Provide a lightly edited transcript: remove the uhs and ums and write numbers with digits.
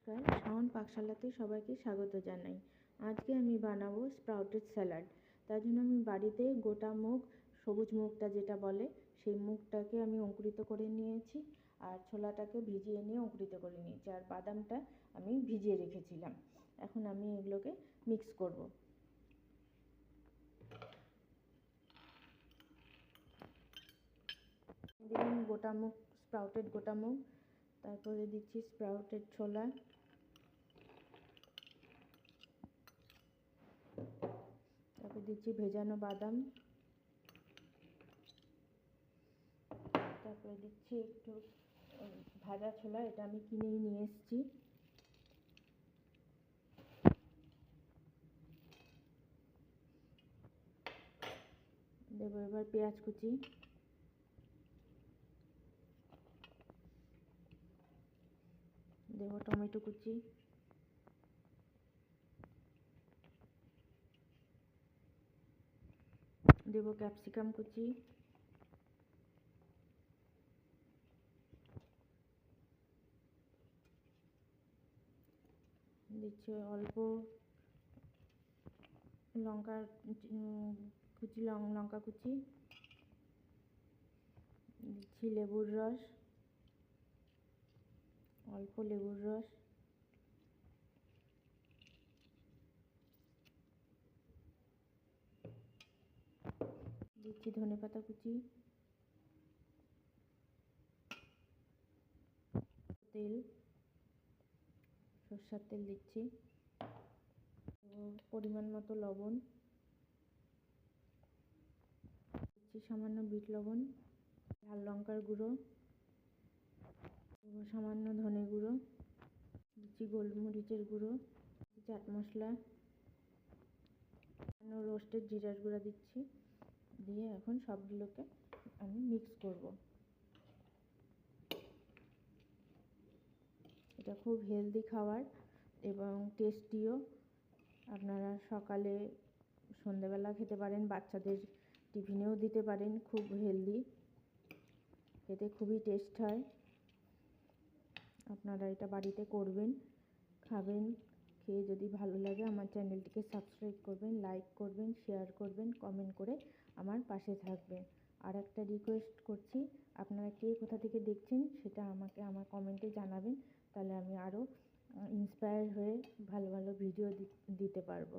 নমস্কার, শাওন পাকশালাতে সবাইকে স্বাগত জানাই। আজকে আমি বানাবো স্প্রাউটেড স্যালাড। তার জন্য আমি বাড়িতে গোটা মুগ, সবুজ মুগটা যেটা বলে, সেই মুগটাকে আমি অঙ্কুরিত করে নিয়েছি, আর ছোলাটাকে ভিজিয়ে নিয়ে অঙ্কুরিত করে নিয়েছি, আর বাদামটা আমি ভিজিয়ে রেখেছিলাম। এখন আমি এগুলোকে মিক্স করব। দিলাম গোটা মুগ, স্প্রাউটেড গোটা মুগ, তারপরে দিচ্ছি স্প্রাউটেড ছোলা, তারপর দিচ্ছি ভেজানো বাদাম, তারপরে দিচ্ছি একটু ভাজা ছোলা, এটা আমি কিনেই নিয়ে এসেছি। দেবো এবার পেঁয়াজ কুচি, দেবো টমেটো কুচি, দেবো ক্যাপসিকাম কুচি, দিচ্ছি অল্প লঙ্কা কুচি, লঙ্কা কুচি, দিচ্ছি লেবুর রস, অল্প লেবুর রস, দিচ্ছি ধনেপাতা কুচি, তেল, সরষের তেল দিচ্ছি, পরিমাণ মতো লবণ দিচ্ছি, সামান্য বিট লবণ, লাল লঙ্কার গুঁড়ো, সামান্য ধনে গুঁড়ো, দিচ্ছি গোলমরিচের গুঁড়ো, চাট মশলা, রোস্টেড জিরার গুঁড়া দিচ্ছি। দিয়ে এখন সবগুলোকে আমি মিক্স করব। এটা খুব হেলদি খাবার এবং টেস্টিও। আপনারা সকালে, সন্ধ্যেবেলা খেতে পারেন, বাচ্চাদের টিফিনেও দিতে পারেন। খুব হেলদি, খেতে খুবই টেস্ট হয়। আপনারা এটা বাড়িতে করবেন, খাবেন। খেয়ে যদি ভালো লাগে আমার চ্যানেলটিকে সাবস্ক্রাইব করবেন, লাইক করবেন, শেয়ার করবেন, কমেন্ট করে আমার পাশে থাকবেন। আর একটা রিকোয়েস্ট করছি, আপনারা কে কোথা থেকে দেখছেন সেটা আমাকে আমার কমেন্টে জানাবেন, তাহলে আমি আরও ইন্সপায়ার হয়ে ভালো ভালো ভিডিও দিতে পারবো।